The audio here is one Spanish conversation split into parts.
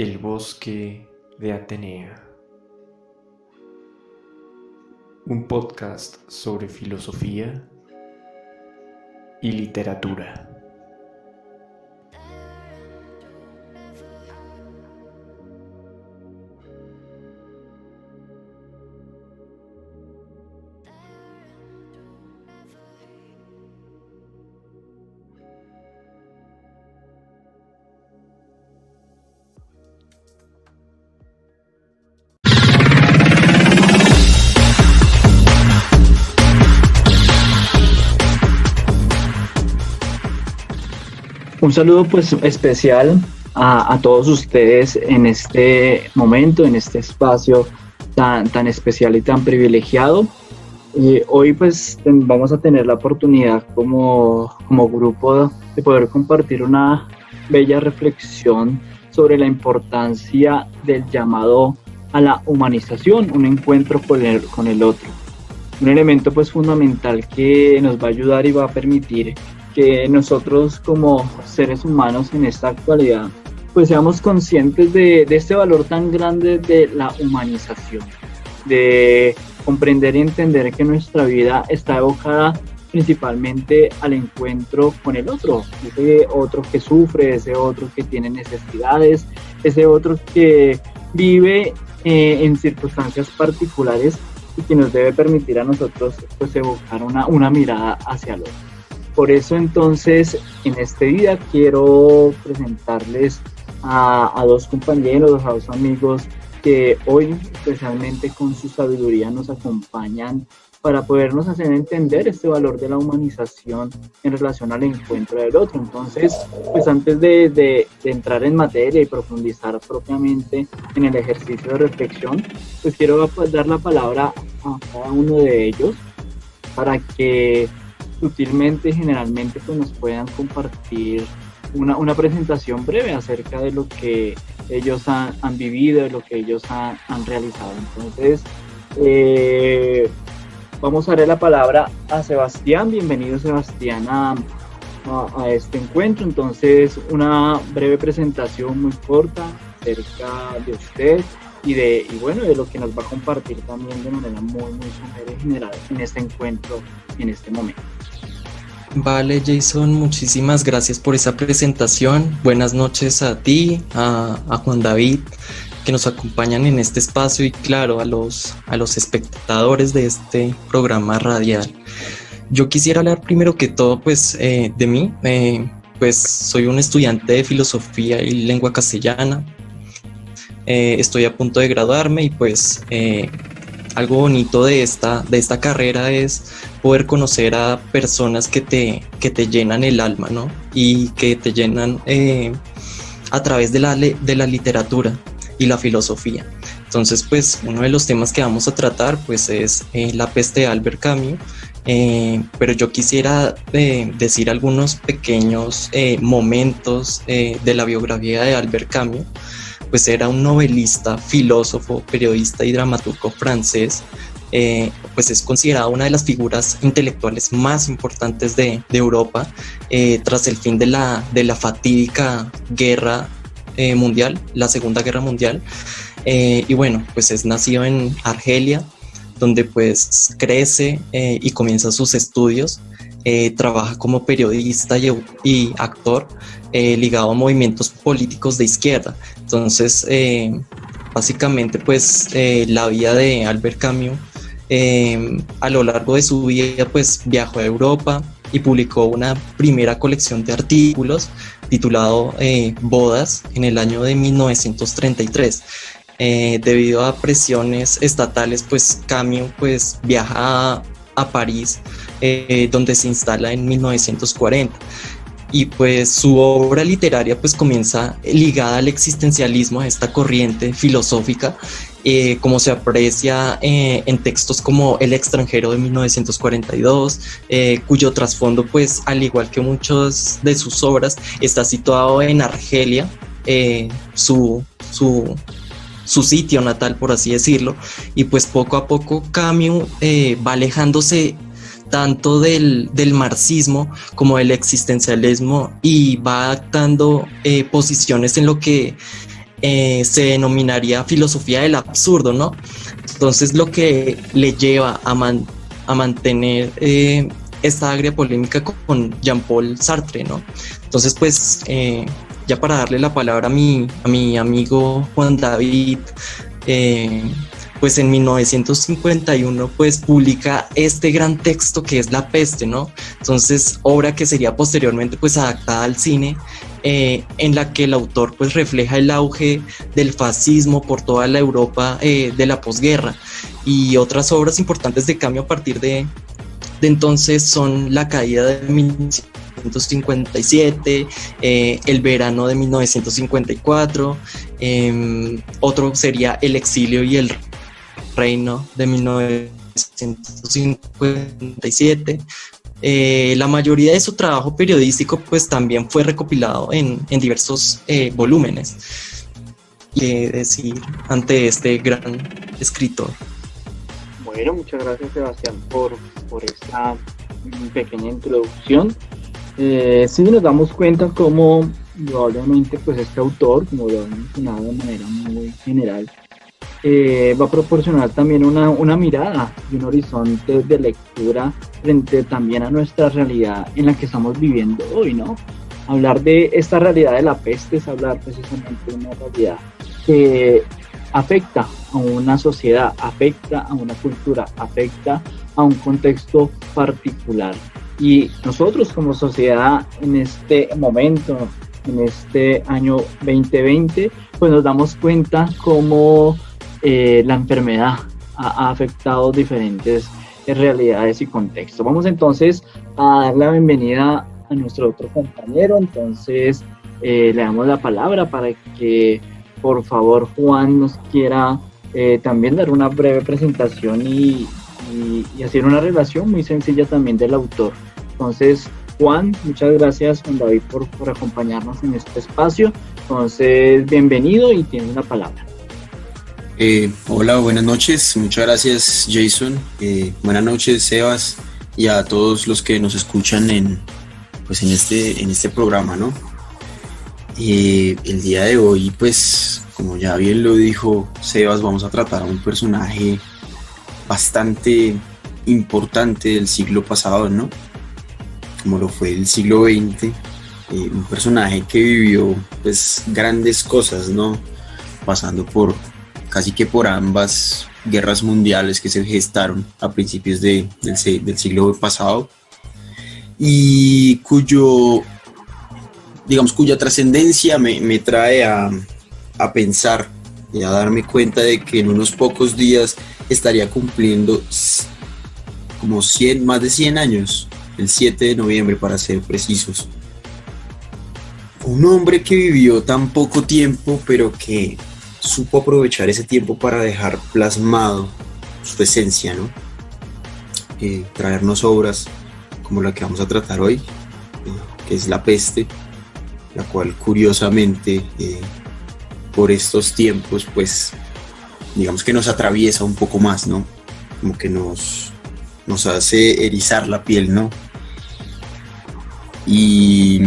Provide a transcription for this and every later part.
El bosque de Atenea. Un podcast sobre filosofía y literatura. Un saludo pues especial a todos ustedes en este momento, en este espacio tan especial y tan privilegiado. Y hoy pues vamos a tener la oportunidad como grupo de poder compartir una bella reflexión sobre la importancia del llamado a la humanización, un encuentro con el otro. Un elemento pues fundamental que nos va a ayudar y va a permitir que nosotros como seres humanos en esta actualidad pues seamos conscientes de este valor tan grande de la humanización, de comprender y entender que nuestra vida está evocada principalmente al encuentro con el otro, ese otro que sufre, ese otro que tiene necesidades, ese otro que vive en circunstancias particulares y que nos debe permitir a nosotros pues evocar una mirada hacia el otro. Por eso entonces en este día quiero presentarles a dos compañeros, a dos amigos que hoy especialmente con su sabiduría nos acompañan para podernos hacer entender este valor de la humanización en relación al encuentro del otro. Entonces, pues antes de entrar en materia y profundizar propiamente en el ejercicio de reflexión, pues quiero dar la palabra a cada uno de ellos para que sutilmente y generalmente pues nos puedan compartir una presentación breve acerca de lo que ellos han vivido, de lo que ellos han realizado. Entonces, vamos a darle la palabra a Sebastián. Bienvenido, Sebastián, a este encuentro. Entonces, una breve presentación muy corta acerca de usted y de lo que nos va a compartir también de manera muy somera y general en este encuentro, en este momento. Vale, Jason, muchísimas gracias por esa presentación. Buenas noches a ti, a Juan David, que nos acompañan en este espacio, y claro, a los espectadores de este programa radial. Yo quisiera hablar primero que todo pues de mí. Pues soy un estudiante de filosofía y lengua castellana. Estoy a punto de graduarme y pues algo bonito de esta carrera es poder conocer a personas que te llenan el alma, ¿no? Y que te llenan a través de la literatura y la filosofía. Entonces, pues uno de los temas que vamos a tratar pues es La peste de Albert Camus, pero yo quisiera decir algunos pequeños momentos de la biografía de Albert Camus. Pues era un novelista, filósofo, periodista y dramaturgo francés. Pues es considerado una de las figuras intelectuales más importantes de Europa tras el fin de la fatídica guerra mundial, la Segunda Guerra Mundial. Y bueno, pues es nacido en Argelia, donde pues crece y comienza sus estudios. Trabaja como periodista y actor ligado a movimientos políticos de izquierda. Entonces, básicamente, pues la vida de Albert Camus a lo largo de su vida pues viajó a Europa y publicó una primera colección de artículos titulado Bodas en el año de 1933. Debido a presiones estatales, pues Camus pues viaja a París, donde se instala en 1940. Y pues su obra literaria pues comienza ligada al existencialismo, a esta corriente filosófica, como se aprecia en textos como El extranjero de 1942, cuyo trasfondo pues al igual que muchas de sus obras está situado en Argelia, su sitio natal, por así decirlo. Y pues poco a poco Camus va alejándose tanto del marxismo como del existencialismo y va adaptando posiciones en lo que se denominaría filosofía del absurdo, ¿no? Entonces lo que le lleva a mantener esta agria polémica con Jean-Paul Sartre, ¿no? Entonces, pues, ya para darle la palabra a mi amigo Juan David, pues en 1951 pues publica este gran texto que es La Peste, ¿no? Entonces, obra que sería posteriormente pues adaptada al cine, en la que el autor pues refleja el auge del fascismo por toda la Europa de la posguerra, y otras obras importantes de cambio a partir de entonces son La caída de 1957, El verano de 1954, otro sería El exilio y el reino de 1957. La mayoría de su trabajo periodístico pues también fue recopilado en diversos volúmenes. ¿Qué decir ante este gran escritor? Bueno, muchas gracias, Sebastián, por esta pequeña introducción. Sí nos damos cuenta cómo probablemente pues este autor, como lo he mencionado de manera muy general, va a proporcionar también una mirada y un horizonte de lectura frente también a nuestra realidad en la que estamos viviendo hoy, ¿no? Hablar de esta realidad de la peste es hablar precisamente de una realidad que afecta a una sociedad, afecta a una cultura, afecta a un contexto particular. Y nosotros como sociedad en este momento, en este año 2020, pues nos damos cuenta cómo la enfermedad ha afectado diferentes realidades y contextos. Vamos entonces a dar la bienvenida a nuestro otro compañero. Entonces le damos la palabra para que por favor Juan nos quiera también dar una breve presentación y hacer una relación muy sencilla también del autor. Entonces, Juan, muchas gracias, Juan David, por acompañarnos en este espacio. Entonces, bienvenido y tienes la palabra. Hola, buenas noches. Muchas gracias, Jason. Buenas noches, Sebas, y a todos los que nos escuchan en este programa, ¿no? El día de hoy, pues, como ya bien lo dijo Sebas, vamos a tratar a un personaje bastante importante del siglo pasado, ¿no? Como lo fue el siglo XX, un personaje que vivió pues grandes cosas, ¿no? Pasando casi que por ambas guerras mundiales que se gestaron a principios del siglo pasado, y cuya trascendencia me trae a pensar y a darme cuenta de que en unos pocos días estaría cumpliendo como más de 100 años, el 7 de noviembre para ser precisos. Un hombre que vivió tan poco tiempo, pero que supo aprovechar ese tiempo para dejar plasmado su esencia, ¿no? Traernos obras como la que vamos a tratar hoy, que es La Peste, la cual curiosamente por estos tiempos pues digamos que nos atraviesa un poco más, ¿no? Como que nos hace erizar la piel, ¿no? Y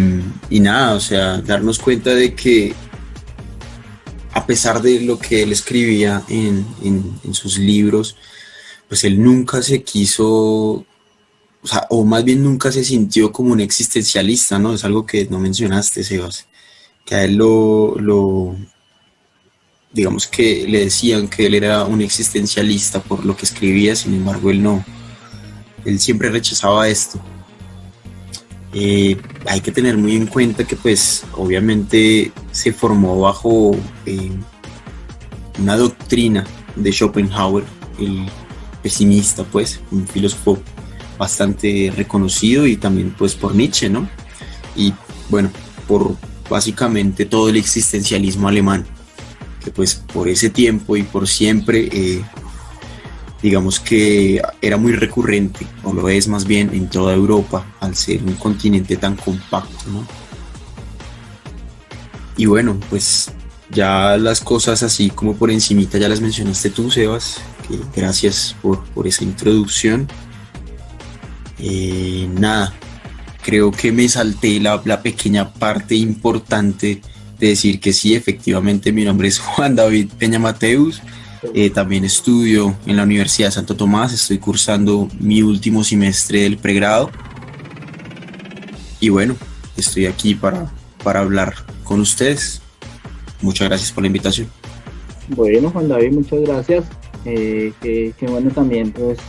nada, o sea, darnos cuenta de que a pesar de lo que él escribía en sus libros, pues él nunca se quiso, o sea, o más bien nunca se sintió como un existencialista, ¿no? Es algo que no mencionaste, Sebas, que a él digamos que le decían que él era un existencialista por lo que escribía, sin embargo él no, él siempre rechazaba esto. Hay que tener muy en cuenta que pues obviamente se formó bajo una doctrina de Schopenhauer, el pesimista, pues un filósofo bastante reconocido, y también pues por Nietzsche, ¿no? Y bueno, por básicamente todo el existencialismo alemán, que pues por ese tiempo y por siempre digamos que era muy recurrente, o lo es más bien, en toda Europa, al ser un continente tan compacto, ¿no? Y bueno, pues ya las cosas así como por encimita ya las mencionaste tú, Sebas, que gracias por esa introducción. Nada, creo que me salté la pequeña parte importante simplemente decir que sí, efectivamente mi nombre es Juan David Peña Mateus. También estudio en la Universidad de Santo Tomás, estoy cursando mi último semestre del pregrado. Y bueno, estoy aquí para hablar con ustedes. Muchas gracias por la invitación. Bueno, Juan David, muchas gracias. Qué bueno también pues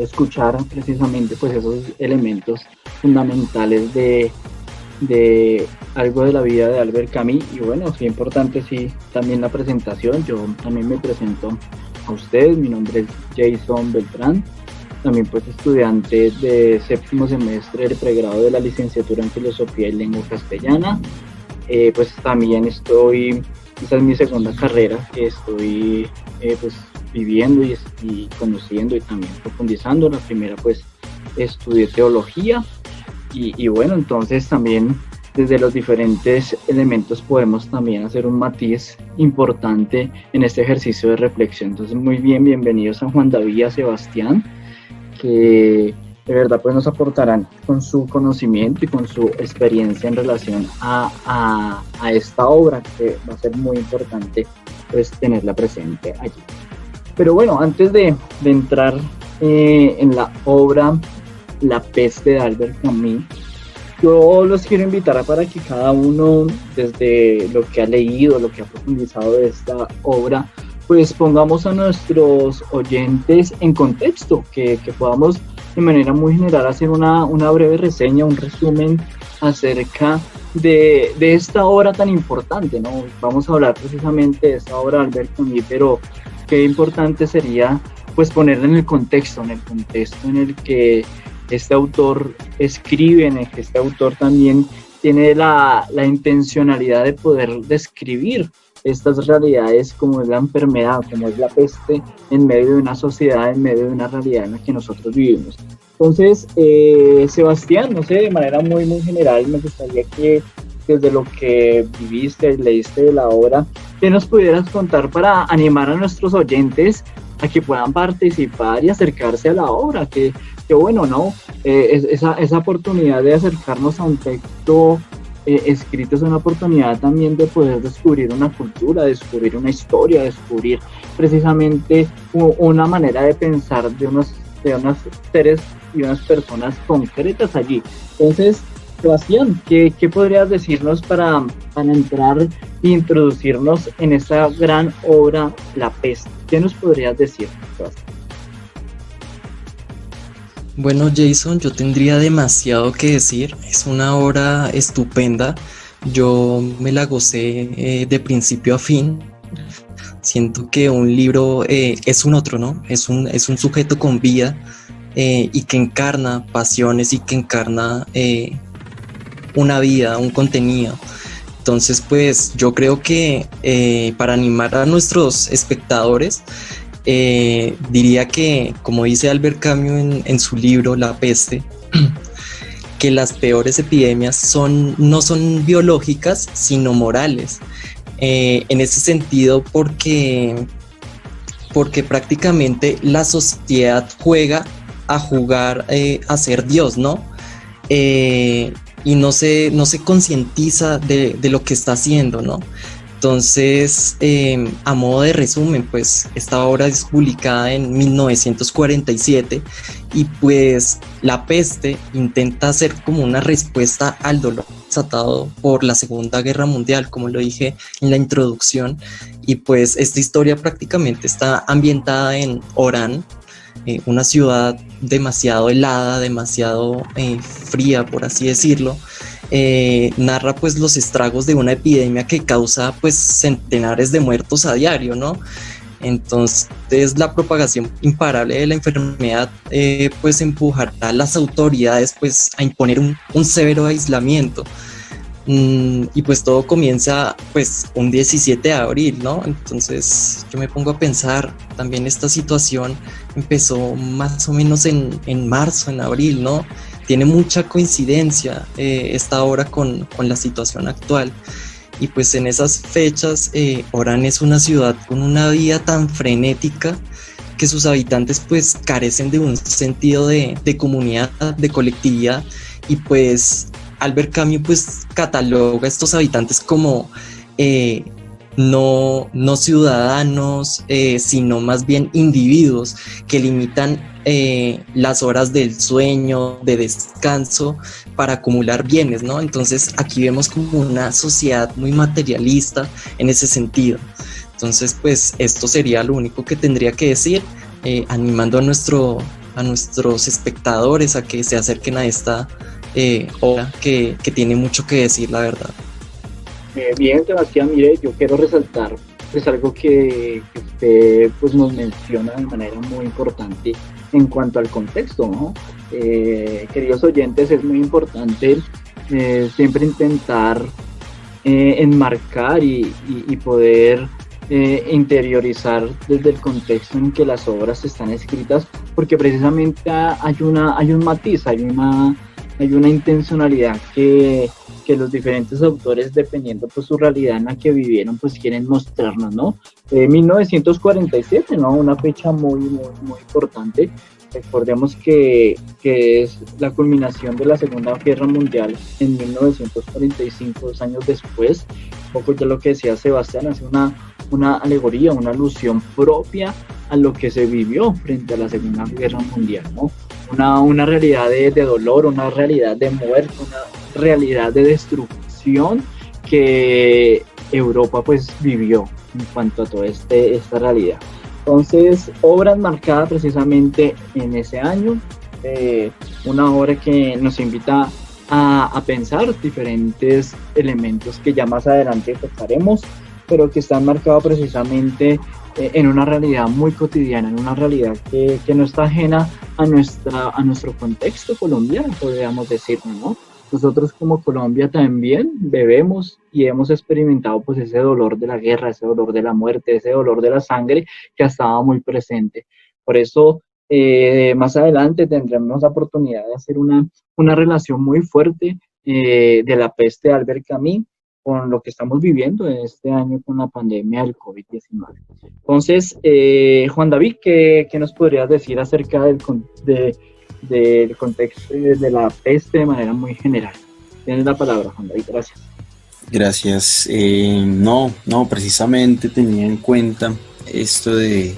escuchar precisamente pues esos elementos fundamentales de algo de la vida de Albert Camus. Y bueno, sí, importante sí también la presentación. Yo también me presento a ustedes. Mi nombre es Jason Beltrán, también pues estudiante de séptimo semestre del pregrado de la licenciatura en Filosofía y Lengua Castellana. Pues también esta es mi segunda carrera que estoy pues viviendo y conociendo y también profundizando. La primera pues estudié teología y bueno, entonces también desde los diferentes elementos podemos también hacer un matiz importante en este ejercicio de reflexión. Entonces muy bien, bienvenidos a Juan David y a Sebastián, que de verdad pues nos aportarán con su conocimiento y con su experiencia en relación a esta obra, que va a ser muy importante pues tenerla presente allí. Pero bueno, antes de entrar en la obra La peste de Albert Camus, yo los quiero invitar para que cada uno, desde lo que ha leído, lo que ha profundizado de esta obra, pues pongamos a nuestros oyentes en contexto, que podamos de manera muy general hacer una breve reseña, un resumen acerca de esta obra tan importante, ¿no? Vamos a hablar precisamente de esta obra de Albert Camus, pero qué importante sería pues ponerla en el contexto en el que este autor escribe, en el que este autor también tiene la intencionalidad de poder describir estas realidades como es la enfermedad, como es la peste, en medio de una sociedad, en medio de una realidad en la que nosotros vivimos. Entonces, Sebastián, no sé, de manera muy, muy general, me gustaría que desde lo que viviste y leíste de la obra, ¿qué nos pudieras contar para animar a nuestros oyentes a que puedan participar y acercarse a la obra? Que bueno, ¿no? Esa oportunidad de acercarnos a un texto escrito es una oportunidad también de poder descubrir una cultura, descubrir una historia, descubrir precisamente una manera de pensar de unos seres y unas personas concretas allí. Entonces, Sebastián, ¿qué podrías decirnos para entrar e introducirnos en esta gran obra, La peste? ¿Qué nos podrías decir, Sebastián? Bueno, Jason, yo tendría demasiado que decir. Es una obra estupenda. Yo me la gocé de principio a fin. Siento que un libro es un otro, ¿no? Es un sujeto con vida y que encarna pasiones y que encarna una vida, un contenido. Entonces, pues yo creo que para animar a nuestros espectadores, diría que, como dice Albert Camus en su libro La peste, que las peores epidemias no son biológicas, sino morales. En ese sentido, porque prácticamente la sociedad juega a ser Dios, ¿no? Y no se concientiza de lo que está haciendo, ¿no? Entonces, a modo de resumen, pues esta obra es publicada en 1947 y pues La peste intenta hacer como una respuesta al dolor desatado por la Segunda Guerra Mundial, como lo dije en la introducción, y pues esta historia prácticamente está ambientada en Orán, una ciudad demasiado helada, demasiado fría, por así decirlo. Narra pues los estragos de una epidemia que causa pues centenares de muertos a diario, ¿no? Entonces la propagación imparable de la enfermedad pues empujará a las autoridades pues a imponer un severo aislamiento. Y pues todo comienza pues un 17 de abril, ¿no? Entonces yo me pongo a pensar, también esta situación empezó más o menos en marzo, en abril, ¿no? Tiene mucha coincidencia esta obra con la situación actual. Y pues en esas fechas, Orán es una ciudad con una vida tan frenética que sus habitantes pues carecen de un sentido de comunidad, de colectividad, y pues Albert Camus pues cataloga a estos habitantes como no ciudadanos, sino más bien individuos que limitan las horas del sueño, de descanso, para acumular bienes, ¿no? Entonces aquí vemos como una sociedad muy materialista en ese sentido. Entonces, pues esto sería lo único que tendría que decir, animando a nuestros espectadores a que se acerquen a esta obra que tiene mucho que decir, la verdad. Bien, Sebastián, mire, yo quiero resaltar pues algo que usted pues nos menciona de manera muy importante en cuanto al contexto, ¿no? Queridos oyentes, es muy importante siempre intentar enmarcar y poder interiorizar desde el contexto en que las obras están escritas, porque precisamente hay un matiz, hay una intencionalidad que los diferentes autores, dependiendo pues su realidad en la que vivieron, pues quieren mostrarnos, ¿no? 1947, ¿no? Una fecha muy importante. Recordemos que es la culminación de la Segunda Guerra Mundial en 1945, 2 años después. Un poco ya lo que decía Sebastián, hace una alegoría, una alusión propia a lo que se vivió frente a la Segunda Guerra Mundial, ¿no? Una realidad de dolor, una realidad de muerte, una realidad de destrucción que Europa pues vivió en cuanto a toda esta realidad. Entonces, obra enmarcada precisamente en ese año, una obra que nos invita a pensar diferentes elementos que ya más adelante tocaremos, pero que están marcados precisamente en una realidad muy cotidiana, en una realidad que no está ajena a nuestro contexto colombiano, podríamos decirlo, ¿no? Nosotros como Colombia también bebemos y hemos experimentado pues ese dolor de la guerra, ese dolor de la muerte, ese dolor de la sangre que ha estado muy presente. Por eso más adelante tendremos la oportunidad de hacer una relación muy fuerte de la peste de Albert Camus con lo que estamos viviendo en este año con la pandemia del COVID-19. Entonces, Juan David, ¿qué nos podrías decir acerca del contexto de la peste de manera muy general? Tienes la palabra, Juan David, gracias. Gracias. No, precisamente tenía en cuenta esto de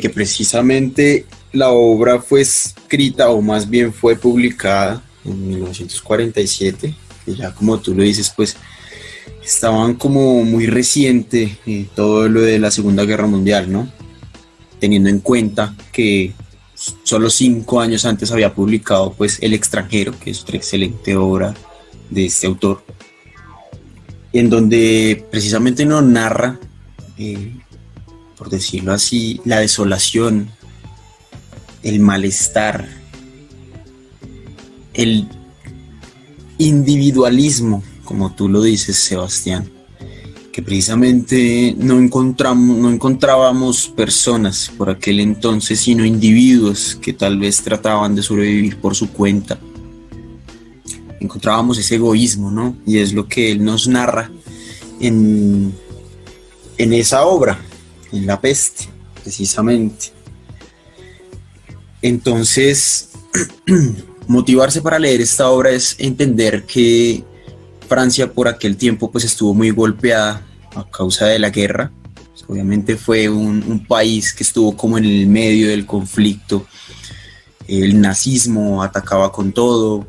que precisamente la obra fue escrita, o más bien fue publicada en 1947, que ya como tú lo dices, pues estaban como muy reciente todo lo de la Segunda Guerra Mundial, ¿no? Teniendo en cuenta que solo 5 años antes había publicado pues El extranjero, que es otra excelente obra de este autor, en donde precisamente nos narra, por decirlo así, la desolación, el malestar, el individualismo, como tú lo dices, Sebastián, que precisamente no encontrábamos personas por aquel entonces, sino individuos que tal vez trataban de sobrevivir por su cuenta. Encontrábamos ese egoísmo, ¿no? Y es lo que él nos narra en esa obra, en La peste, precisamente. Entonces, motivarse para leer esta obra es entender que Francia por aquel tiempo pues estuvo muy golpeada a causa de la guerra. Pues, obviamente fue un país que estuvo como en el medio del conflicto. El nazismo atacaba con todo,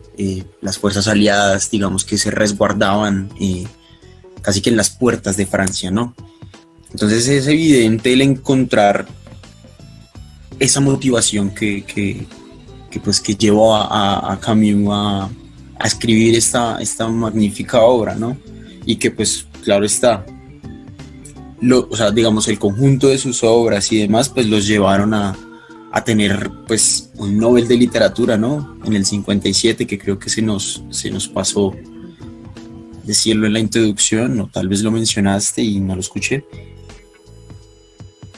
las fuerzas aliadas, digamos que se resguardaban casi que en las puertas de Francia, ¿no? Entonces es evidente el encontrar esa motivación que llevó a Camus a escribir esta magnífica obra, ¿no? Y que pues claro está, digamos el conjunto de sus obras y demás pues los llevaron a tener pues un Nobel de Literatura, ¿no? En el 57, que creo que se nos pasó decirlo en la introducción, o tal vez lo mencionaste y no lo escuché.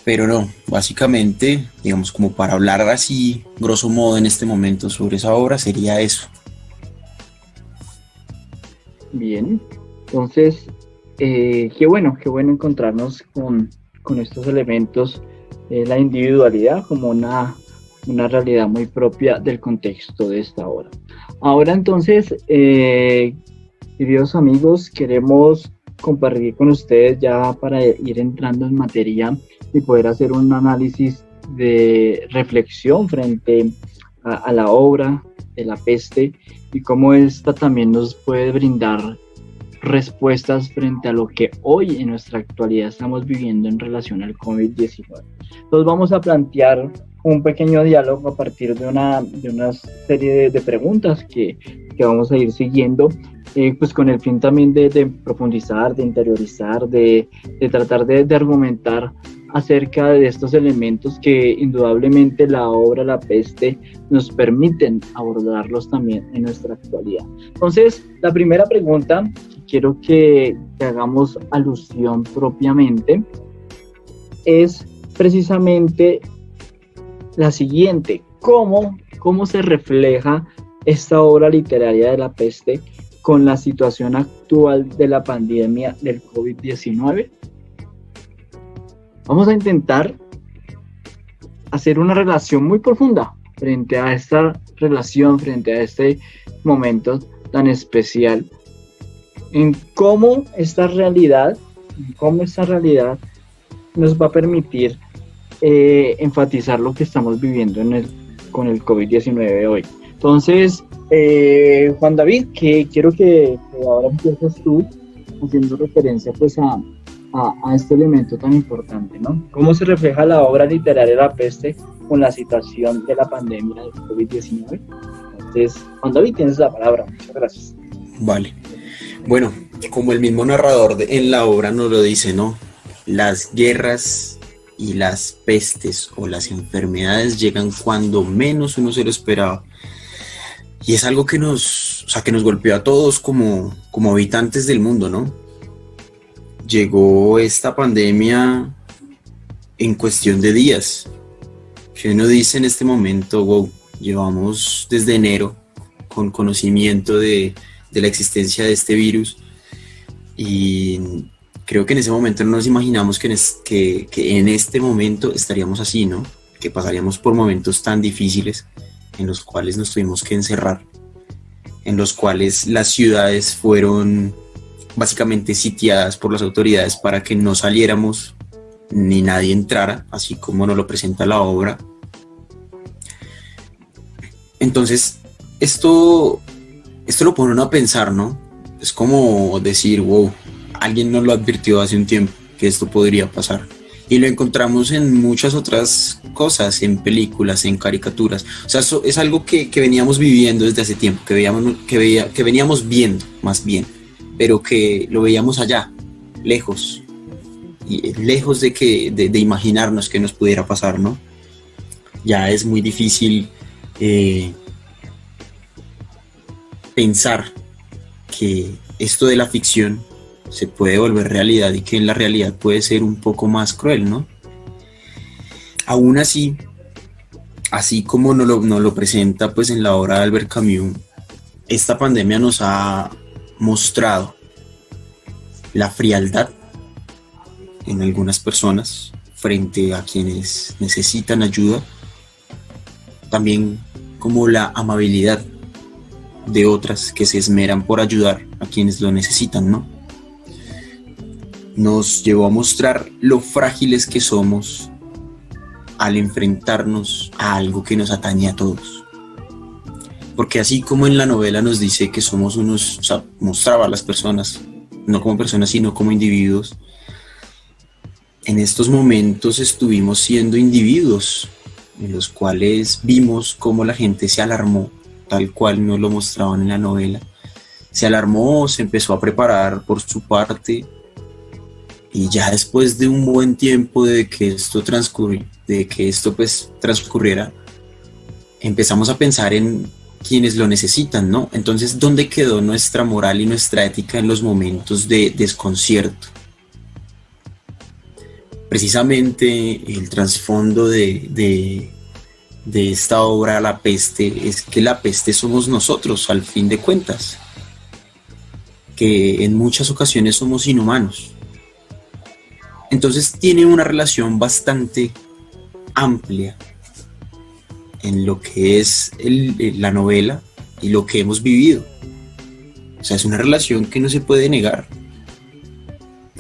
Pero no, básicamente, digamos, como para hablar así, grosso modo en este momento sobre esa obra, sería eso. Bien, entonces, qué bueno encontrarnos con estos elementos, la individualidad como una realidad muy propia del contexto de esta obra. Ahora entonces, queridos amigos, queremos compartir con ustedes ya para ir entrando en materia y poder hacer un análisis de reflexión frente a la obra de La Peste y cómo esta también nos puede brindar respuestas frente a lo que hoy en nuestra actualidad estamos viviendo en relación al COVID-19. Entonces vamos a plantear un pequeño diálogo a partir de una serie de preguntas que vamos a ir siguiendo, pues con el fin también de profundizar, de interiorizar, de tratar de argumentar acerca de estos elementos que indudablemente la obra La Peste nos permiten abordarlos también en nuestra actualidad. Entonces, la primera pregunta que quiero que hagamos alusión propiamente es precisamente la siguiente: ¿Cómo se refleja esta obra literaria de La Peste con la situación actual de la pandemia del COVID-19? Vamos a intentar hacer una relación muy profunda frente a esta relación, frente a este momento tan especial, en cómo esta realidad nos va a permitir enfatizar lo que estamos viviendo con el COVID-19 hoy. Entonces, Juan David, que quiero que ahora empieces tú haciendo referencia pues a este elemento tan importante, ¿no? ¿Cómo se refleja la obra literaria La Peste con la situación de la pandemia del COVID-19? Entonces, Juan David, tienes la palabra. Muchas gracias. Vale. Bueno, como el mismo narrador en la obra nos lo dice, ¿no? Las guerras y las pestes o las enfermedades llegan cuando menos uno se lo esperaba. Y es algo que nos golpeó a todos como habitantes del mundo, ¿no? Llegó esta pandemia en cuestión de días. Si uno dice en este momento, wow, llevamos desde enero con conocimiento de la existencia de este virus, y creo que en ese momento no nos imaginamos que en este momento estaríamos así, ¿no? Que pasaríamos por momentos tan difíciles en los cuales nos tuvimos que encerrar, en los cuales las ciudades fueron básicamente sitiadas por las autoridades para que no saliéramos ni nadie entrara, así como nos lo presenta la obra. Entonces, esto lo pone uno a pensar, ¿no? Es como decir, wow, alguien nos lo advirtió hace un tiempo que esto podría pasar. Y lo encontramos en muchas otras cosas, en películas, en caricaturas. O sea, eso es algo que veníamos viviendo desde hace tiempo, que veníamos viendo más bien, pero que lo veíamos allá, lejos, y lejos de imaginarnos que nos pudiera pasar, ¿no? Ya es muy difícil pensar que esto de la ficción se puede volver realidad y que en la realidad puede ser un poco más cruel, ¿no? Aún así, así como nos lo presenta pues en la obra de Albert Camus, esta pandemia nos ha mostrado la frialdad en algunas personas frente a quienes necesitan ayuda, también como la amabilidad de otras que se esmeran por ayudar a quienes lo necesitan, ¿no? Nos llevó a mostrar lo frágiles que somos al enfrentarnos a algo que nos atañe a todos. Porque así como en la novela nos dice que somos unos, o sea, mostraba a las personas, no como personas, sino como individuos, en estos momentos estuvimos siendo individuos en los cuales vimos cómo la gente se alarmó, tal cual nos lo mostraban en la novela. Se alarmó, se empezó a preparar por su parte, y ya después de un buen tiempo de que esto transcurriera, empezamos a pensar en quienes lo necesitan, ¿no? Entonces, ¿dónde quedó nuestra moral y nuestra ética en los momentos de desconcierto? Precisamente el trasfondo de esta obra, La Peste, es que la peste somos nosotros, al fin de cuentas, que en muchas ocasiones somos inhumanos. Entonces tiene una relación bastante amplia en lo que es la novela y lo que hemos vivido. O sea, es una relación que no se puede negar.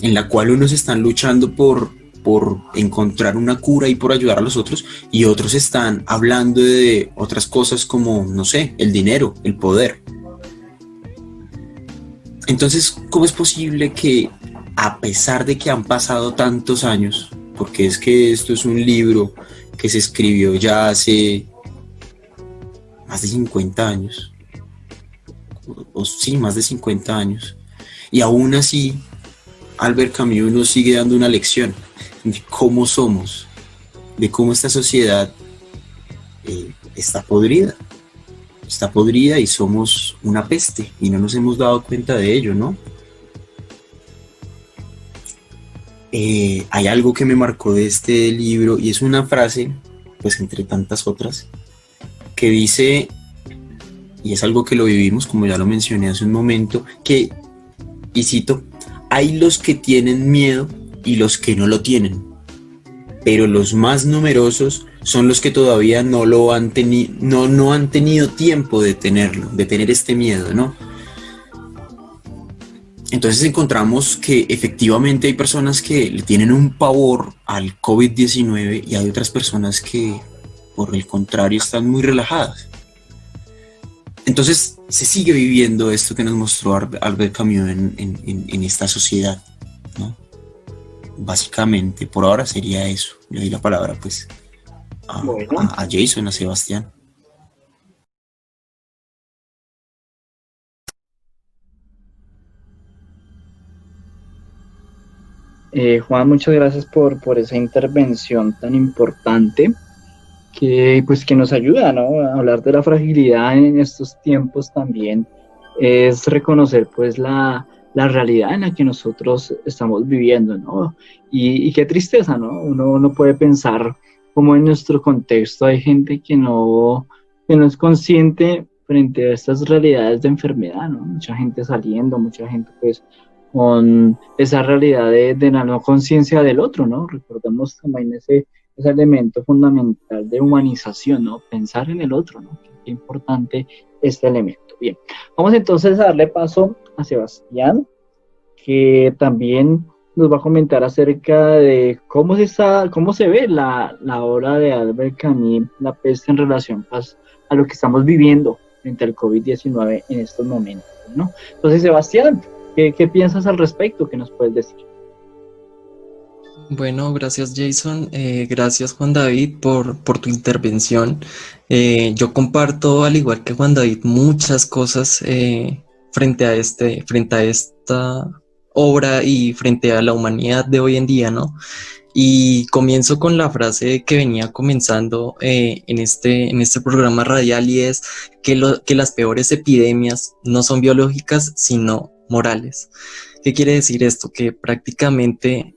en la cual unos están luchando por encontrar una cura y por ayudar a los otros, y otros están hablando de otras cosas como, no sé, el dinero, el poder. Entonces, ¿cómo es posible que, a pesar de que han pasado tantos años, porque es que esto es un libro que se escribió ya hace más de 50 años, o sí, más de 50 años, y aún así Albert Camus nos sigue dando una lección de cómo somos, de cómo esta sociedad está podrida y somos una peste y no nos hemos dado cuenta de ello, ¿no? Hay algo que me marcó de este libro y es una frase, pues entre tantas otras, que dice, y es algo que lo vivimos, como ya lo mencioné hace un momento, que, y cito, hay los que tienen miedo y los que no lo tienen, pero los más numerosos son los que todavía no lo han tenido, no han tenido tiempo de tenerlo, de tener este miedo, ¿no? Entonces encontramos que efectivamente hay personas que le tienen un pavor al COVID-19 y hay otras personas que, por el contrario, están muy relajadas. Entonces se sigue viviendo esto que nos mostró Albert Camus en esta sociedad, ¿no? Básicamente, por ahora sería eso. Le doy la palabra pues a Jason, a Sebastián. Juan, muchas gracias por esa intervención tan importante que, pues, que nos ayuda, ¿no? A hablar de la fragilidad en estos tiempos también es reconocer pues la realidad en la que nosotros estamos viviendo, ¿no? Y qué tristeza, ¿no? Uno no puede pensar cómo en nuestro contexto hay gente que no es consciente frente a estas realidades de enfermedad, ¿no? Mucha gente saliendo, mucha gente pues con esa realidad de la no conciencia del otro, ¿no? Recordemos también ese elemento fundamental de humanización, ¿no? Pensar en el otro, ¿no? Qué importante este elemento. Bien, vamos entonces a darle paso a Sebastián, que también nos va a comentar acerca de cómo se ve la obra de Albert Camus, La peste, en relación pues, a lo que estamos viviendo frente al COVID-19 en estos momentos, ¿no? Entonces, Sebastián, ¿qué piensas al respecto? ¿Qué nos puedes decir? Bueno, gracias Jason, gracias Juan David por tu intervención. Yo comparto, al igual que Juan David, muchas cosas frente a esta obra y frente a la humanidad de hoy en día, ¿no? Y comienzo con la frase que venía comenzando en este programa radial, y es que las peores epidemias no son biológicas, sino morales. ¿Qué quiere decir esto? Que prácticamente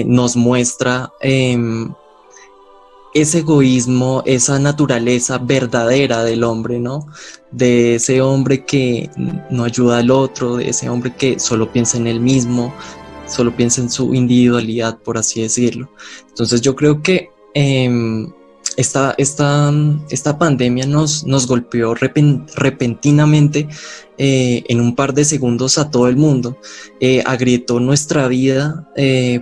nos muestra ese egoísmo, esa naturaleza verdadera del hombre, ¿no? De ese hombre que no ayuda al otro, de ese hombre que solo piensa en él mismo, solo piensa en su individualidad, por así decirlo. Entonces yo creo que esta pandemia nos golpeó repentinamente en un par de segundos a todo el mundo, agrietó nuestra vida,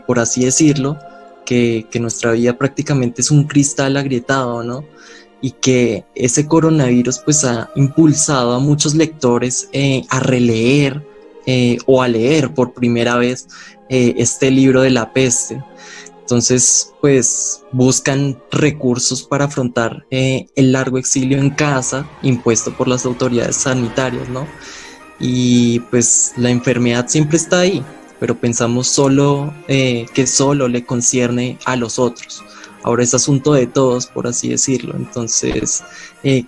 por así decirlo, que nuestra vida prácticamente es un cristal agrietado, ¿no? Y que ese coronavirus pues ha impulsado a muchos lectores a releer o a leer por primera vez este libro de La peste. Entonces, pues buscan recursos para afrontar el largo exilio en casa impuesto por las autoridades sanitarias, ¿no? Y pues la enfermedad siempre está ahí, pero pensamos que solo le concierne a los otros. Ahora es asunto de todos, por así decirlo. Entonces,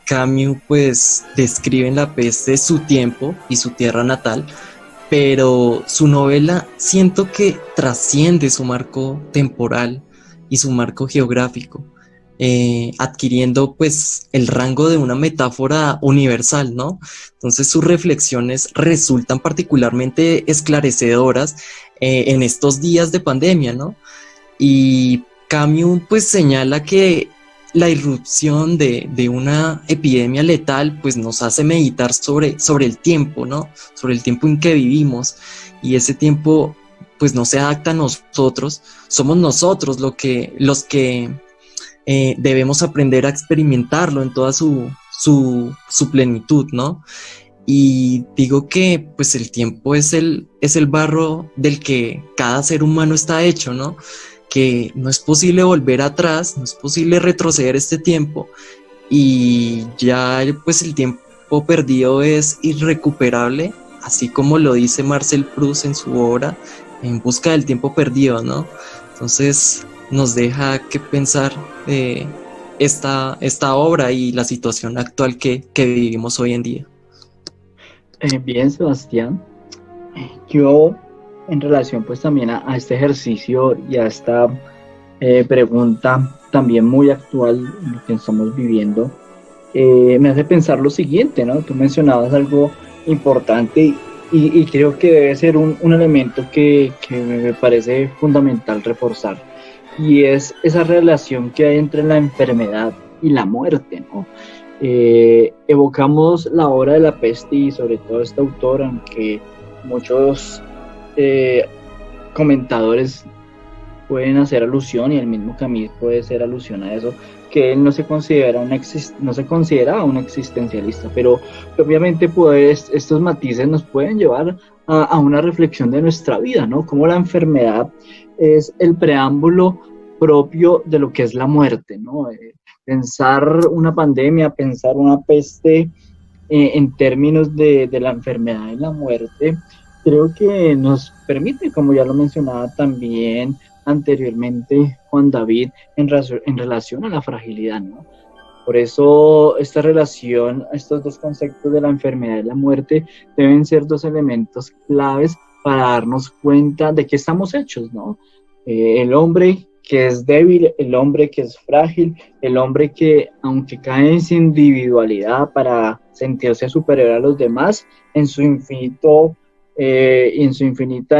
Camus pues describe en La peste su tiempo y su tierra natal, pero su novela siento que trasciende su marco temporal y su marco geográfico, adquiriendo pues el rango de una metáfora universal, ¿no? Entonces sus reflexiones resultan particularmente esclarecedoras en estos días de pandemia, ¿no? Y Camus pues señala que la irrupción de una epidemia letal pues nos hace meditar sobre el tiempo, ¿no? Sobre el tiempo en que vivimos, y ese tiempo pues no se adapta a nosotros, somos nosotros los que debemos aprender a experimentarlo en toda su plenitud, ¿no? Y digo que pues el tiempo es el barro del que cada ser humano está hecho, ¿no? Que no es posible volver atrás, no es posible retroceder este tiempo, y ya pues el tiempo perdido es irrecuperable, así como lo dice Marcel Proust en su obra En busca del tiempo perdido, ¿no? Entonces nos deja que pensar esta obra y la situación actual que vivimos hoy en día. Bien, Sebastián, yo en relación pues también a este ejercicio y a esta pregunta también muy actual en lo que estamos viviendo, me hace pensar lo siguiente, ¿no? Tú mencionabas algo importante y creo que debe ser un elemento que me parece fundamental reforzar, y es esa relación que hay entre la enfermedad y la muerte, ¿no? Evocamos la obra de La Peste y sobre todo este autor, aunque muchos comentadores pueden hacer alusión, y el mismo Camus puede hacer alusión a eso, que él no se considera un existencialista, pero obviamente pues estos matices nos pueden llevar a una reflexión de nuestra vida, ¿no? Cómo la enfermedad es el preámbulo propio de lo que es la muerte, ¿no? Pensar una pandemia, pensar una peste en términos de la enfermedad y la muerte, creo que nos permite, como ya lo mencionaba también anteriormente Juan David, en relación a la fragilidad, ¿no? Por eso esta relación, estos dos conceptos de la enfermedad y la muerte deben ser dos elementos claves para darnos cuenta de qué estamos hechos, ¿no? El hombre que es débil, el hombre que es frágil, el hombre que, aunque cae en su individualidad para sentirse superior a los demás, en su infinita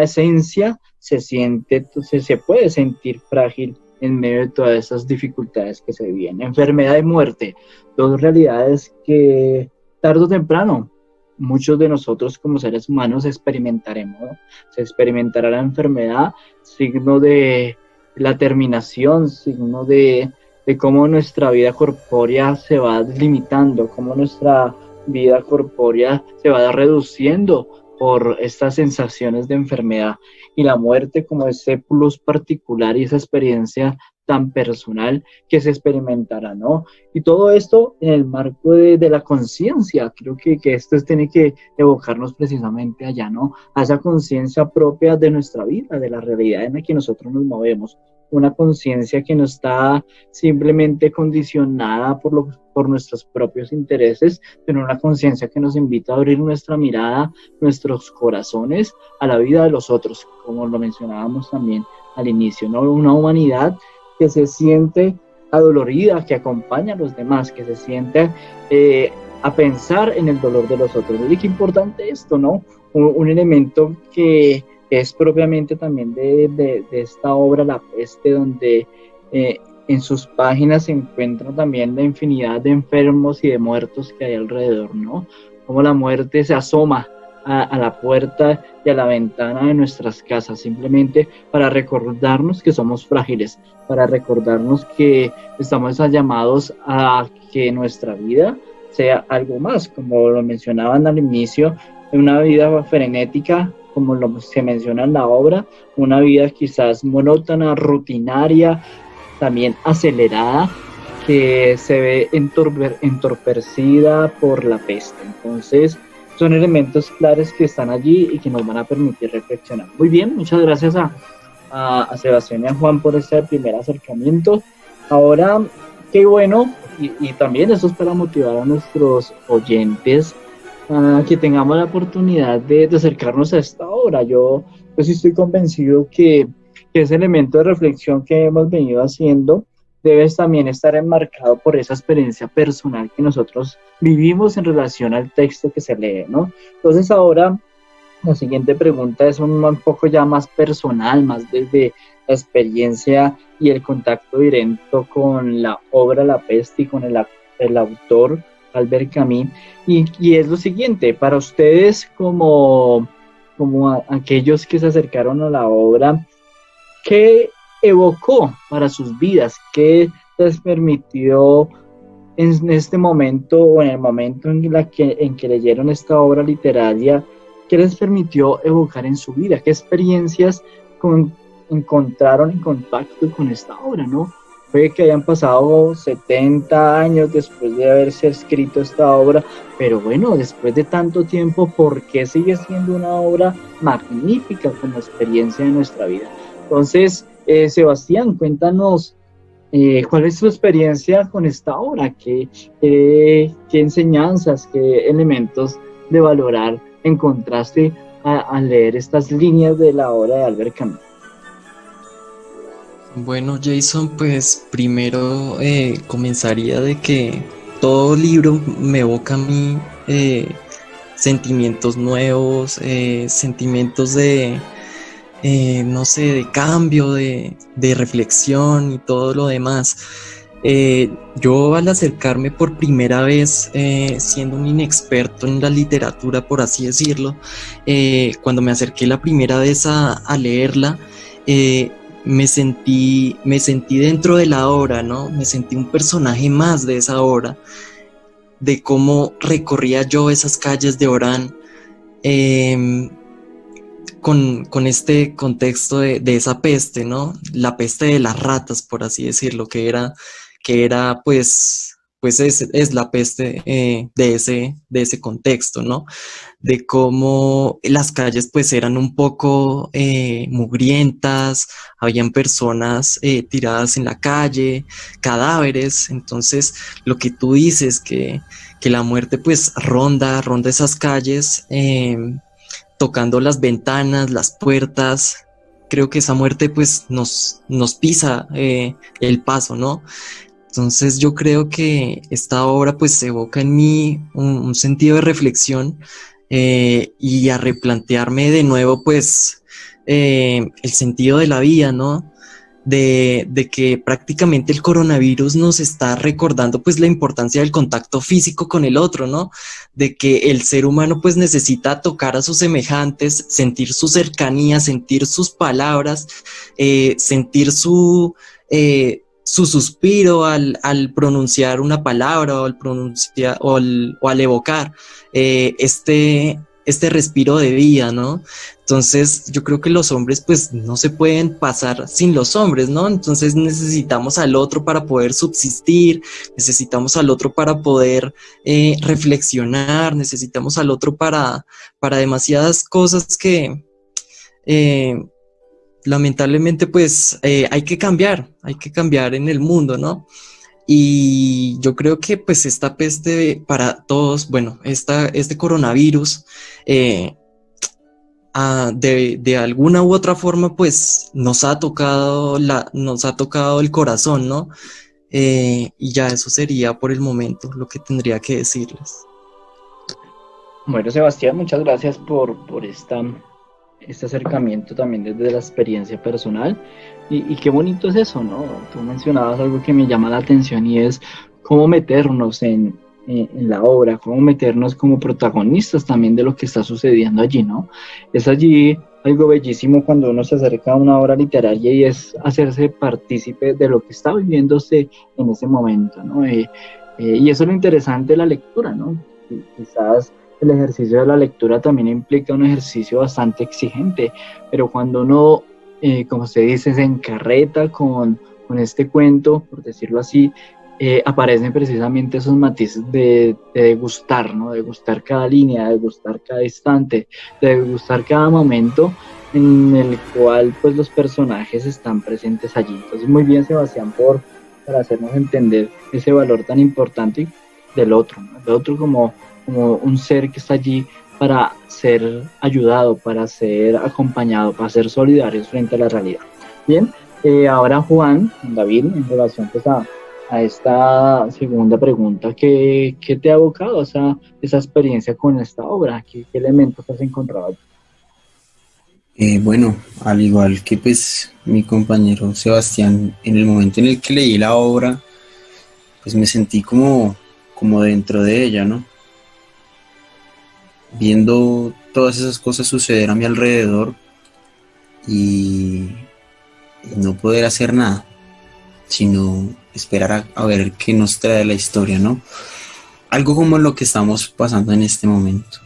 esencia, se puede sentir frágil en medio de todas esas dificultades que se viven. Enfermedad y muerte, dos realidades que tarde o temprano muchos de nosotros como seres humanos experimentaremos, ¿no? Se experimentará la enfermedad, signo de la terminación, signo de cómo nuestra vida corpórea se va limitando, cómo nuestra vida corpórea se va reduciendo por estas sensaciones de enfermedad, y la muerte como ese plus particular y esa experiencia tan personal que se experimentará, ¿no? Y todo esto en el marco de la conciencia. Creo que esto tiene que evocarnos precisamente allá, ¿no? A esa conciencia propia de nuestra vida, de la realidad en la que nosotros nos movemos. Una conciencia que no está simplemente condicionada por nuestros propios intereses, sino una conciencia que nos invita a abrir nuestra mirada, nuestros corazones a la vida de los otros, como lo mencionábamos también al inicio, ¿no? Una humanidad que se siente adolorida, que acompaña a los demás, que se siente a pensar en el dolor de los otros. Y qué importante esto, ¿no? Un elemento que es propiamente también de esta obra La Peste, donde en sus páginas se encuentra también la infinidad de enfermos y de muertos que hay alrededor, ¿no? Cómo la muerte se asoma a la puerta y a la ventana de nuestras casas, simplemente para recordarnos que somos frágiles, para recordarnos que estamos llamados a que nuestra vida sea algo más, como lo mencionaban al inicio, una vida frenética, como se menciona en la obra, una vida quizás monótona, rutinaria, también acelerada, que se ve entorpecida por la peste. Entonces, son elementos claros que están allí y que nos van a permitir reflexionar. Muy bien, muchas gracias a Sebastián y a Juan por este primer acercamiento. Ahora, qué bueno, y también eso es para motivar a nuestros oyentes que tengamos la oportunidad de acercarnos a esta obra. Yo pues estoy convencido que ese elemento de reflexión que hemos venido haciendo debe también estar enmarcado por esa experiencia personal que nosotros vivimos en relación al texto que se lee, ¿no? Entonces ahora la siguiente pregunta es un poco ya más personal, más desde la experiencia y el contacto directo con la obra La Peste y con el autor Albert Camus, y es lo siguiente: para ustedes como como a aquellos que se acercaron a la obra, ¿qué evocó para sus vidas? ¿Qué les permitió en este momento o en el momento en que leyeron esta obra literaria? ¿Qué les permitió evocar en su vida? ¿Qué experiencias encontraron en contacto con esta obra, ¿no? Puede que hayan pasado 70 años después de haberse escrito esta obra, pero bueno, después de tanto tiempo, ¿por qué sigue siendo una obra magnífica como experiencia de nuestra vida? Entonces, Sebastián, cuéntanos cuál es tu experiencia con esta obra, qué enseñanzas, qué elementos de valorar encontraste al leer estas líneas de la obra de Albert Camus. Bueno, Jason, pues primero comenzaría de que todo libro me evoca a mí sentimientos nuevos, sentimientos de, no sé, de cambio, de reflexión y todo lo demás. Yo al acercarme por primera vez, siendo un inexperto en la literatura, por así decirlo, cuando me acerqué la primera vez a leerla, me sentí dentro de la obra, ¿no? Me sentí un personaje más de esa obra, de cómo recorría yo esas calles de Orán, con este contexto de esa peste, ¿no? La peste de las ratas, por así decirlo, que era pues es la peste de ese contexto, ¿no? De cómo las calles pues eran un poco mugrientas, habían personas tiradas en la calle, cadáveres. Entonces lo que tú dices, que la muerte pues ronda esas calles, tocando las ventanas, las puertas. Creo que esa muerte pues nos pisa el paso, ¿no? Entonces yo creo que esta obra pues evoca en mí un sentido de reflexión, y a replantearme de nuevo pues el sentido de la vida, ¿no? De que prácticamente el coronavirus nos está recordando pues la importancia del contacto físico con el otro, ¿no? De que el ser humano pues necesita tocar a sus semejantes, sentir su cercanía, sentir sus palabras, sentir su suspiro al pronunciar una palabra, o al evocar este respiro de vida, ¿no? Entonces yo creo que los hombres pues no se pueden pasar sin los hombres, ¿no? Entonces necesitamos al otro para poder subsistir, necesitamos al otro para poder reflexionar, necesitamos al otro para demasiadas cosas que lamentablemente pues hay que cambiar en el mundo, ¿no? Y yo creo que pues esta peste para todos, bueno, este coronavirus, de alguna u otra forma pues nos ha tocado el corazón, ¿no? Y ya eso sería por el momento lo que tendría que decirles. Bueno, Sebastián, muchas gracias por este acercamiento también desde la experiencia personal, y qué bonito es eso, ¿no? Tú mencionabas algo que me llama la atención, y es cómo meternos en la obra, cómo meternos como protagonistas también de lo que está sucediendo allí, ¿no? Es allí algo bellísimo cuando uno se acerca a una obra literaria, y es hacerse partícipe de lo que está viviéndose en ese momento, ¿no? Y eso es lo interesante de la lectura, ¿no? Quizás el ejercicio de la lectura también implica un ejercicio bastante exigente, pero cuando uno, como se dice, se encarreta con este cuento, por decirlo así, aparecen precisamente esos matices de degustar, ¿no? De degustar cada línea, de degustar cada instante, de degustar cada momento en el cual pues los personajes están presentes allí. Entonces muy bien, Sebastián, por hacernos entender ese valor tan importante del otro, ¿no? Del otro como un ser que está allí para ser ayudado, para ser acompañado, para ser solidarios frente a la realidad. Bien, ahora Juan, David, en relación pues a esta segunda pregunta, ¿qué te ha evocado esa experiencia con esta obra? ¿Qué elementos has encontrado allí? Bueno, al igual que pues mi compañero Sebastián, en el momento en el que leí la obra, pues me sentí como dentro de ella, ¿no? Viendo todas esas cosas suceder a mi alrededor y no poder hacer nada, sino esperar a ver qué nos trae la historia, ¿no? Algo como lo que estamos pasando en este momento.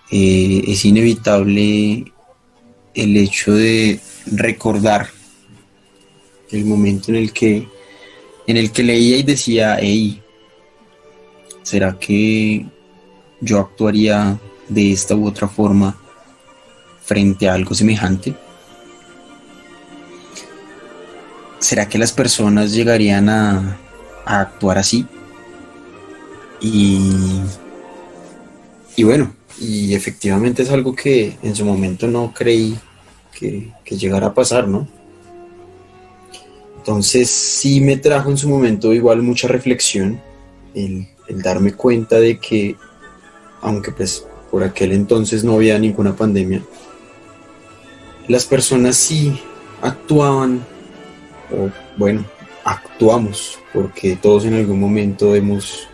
Es inevitable el hecho de recordar el momento en el que leía y decía, hey, ¿será que yo actuaría de esta u otra forma frente a algo semejante? ¿Será que las personas llegarían a actuar así? Y bueno, y efectivamente es algo que en su momento no creí que llegara a pasar, ¿no? Entonces sí me trajo en su momento igual mucha reflexión el darme cuenta de que, aunque pues por aquel entonces no había ninguna pandemia, las personas sí actuaban, o bueno, actuamos, porque todos en algún momento hemos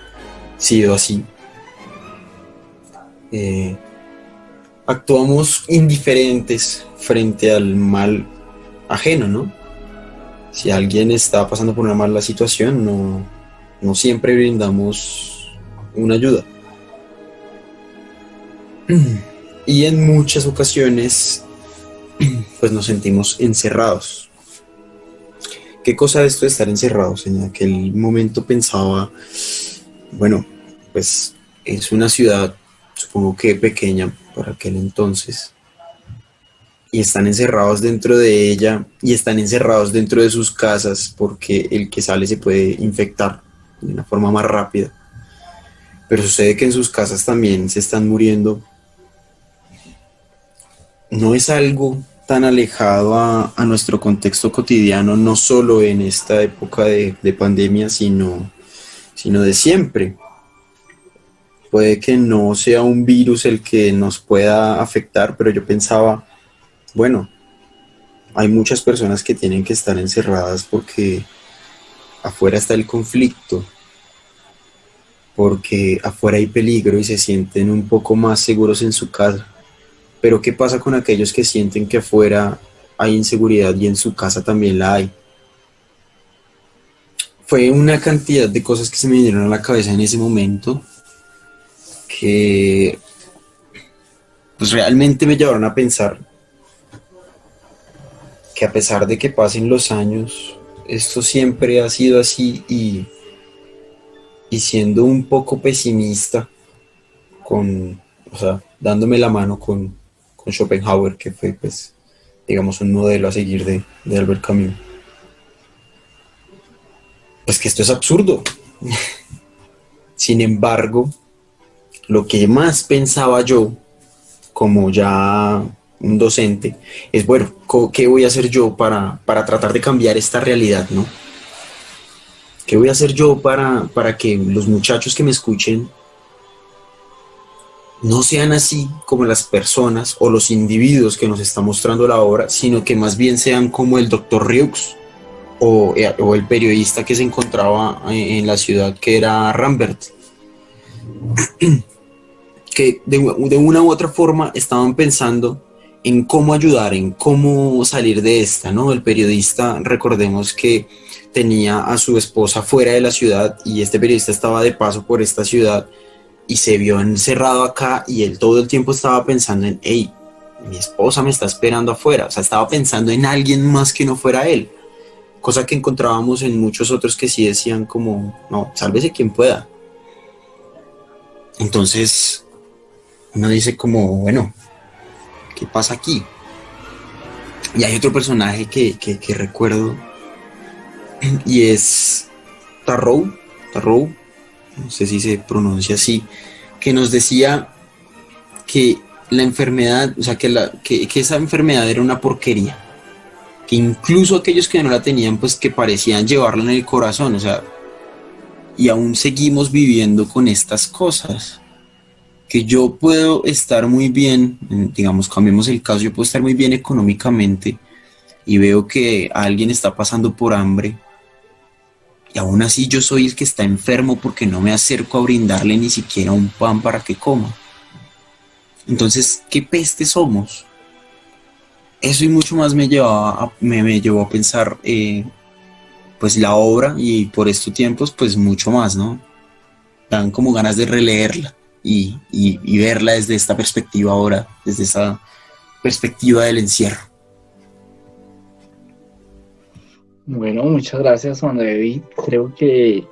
sido así. Actuamos indiferentes frente al mal ajeno, ¿no? Si alguien está pasando por una mala situación, no siempre brindamos una ayuda. Y en muchas ocasiones, pues nos sentimos encerrados. ¿Qué cosa es esto de estar encerrados? En aquel momento pensaba, bueno, pues es una ciudad, supongo que pequeña para aquel entonces, y están encerrados dentro de ella y están encerrados dentro de sus casas porque el que sale se puede infectar de una forma más rápida. Pero sucede que en sus casas también se están muriendo. No es algo tan alejado a nuestro contexto cotidiano, no solo en esta época de pandemia, sino de siempre. Puede que no sea un virus el que nos pueda afectar, pero yo pensaba, bueno, hay muchas personas que tienen que estar encerradas porque afuera está el conflicto, porque afuera hay peligro y se sienten un poco más seguros en su casa. Pero ¿qué pasa con aquellos que sienten que afuera hay inseguridad y en su casa también la hay? Fue una cantidad de cosas que se me vinieron a la cabeza en ese momento que pues realmente me llevaron a pensar que a pesar de que pasen los años, esto siempre ha sido así y siendo un poco pesimista dándome la mano con Schopenhauer, que fue pues digamos un modelo a seguir de Albert Camus, pues que esto es absurdo. Sin embargo, lo que más pensaba yo, como ya un docente, es bueno, ¿qué voy a hacer yo para tratar de cambiar esta realidad, ¿no? ¿Qué voy a hacer yo para que los muchachos que me escuchen no sean así como las personas o los individuos que nos está mostrando la obra, sino que más bien sean como el Dr. Rieux o el periodista que se encontraba en la ciudad, que era Rambert, que de una u otra forma estaban pensando en cómo ayudar, en cómo salir de esta, ¿no? El periodista, recordemos que tenía a su esposa fuera de la ciudad y este periodista estaba de paso por esta ciudad y se vio encerrado acá y él todo el tiempo estaba pensando en, hey, mi esposa me está esperando afuera. O sea, estaba pensando en alguien más que no fuera él. Cosa que encontrábamos en muchos otros que sí decían como, no, sálvese quien pueda. Entonces, uno dice como, bueno, ¿qué pasa aquí? Y hay otro personaje que recuerdo y es Tarrow, no sé si se pronuncia así, que nos decía que la enfermedad, o sea, que esa enfermedad era una porquería, que incluso aquellos que no la tenían, pues que parecían llevarla en el corazón, o sea, y aún seguimos viviendo con estas cosas, que yo puedo estar muy bien, digamos, cambiemos el caso, yo puedo estar muy bien económicamente y veo que alguien está pasando por hambre, y aún así yo soy el que está enfermo porque no me acerco a brindarle ni siquiera un pan para que coma. Entonces, ¿qué peste somos? Eso y mucho más me llevó a pensar pues la obra, y por estos tiempos pues mucho más, ¿no? Dan como ganas de releerla y verla desde esta perspectiva ahora, desde esa perspectiva del encierro. Bueno, muchas gracias, Juan David. Creo que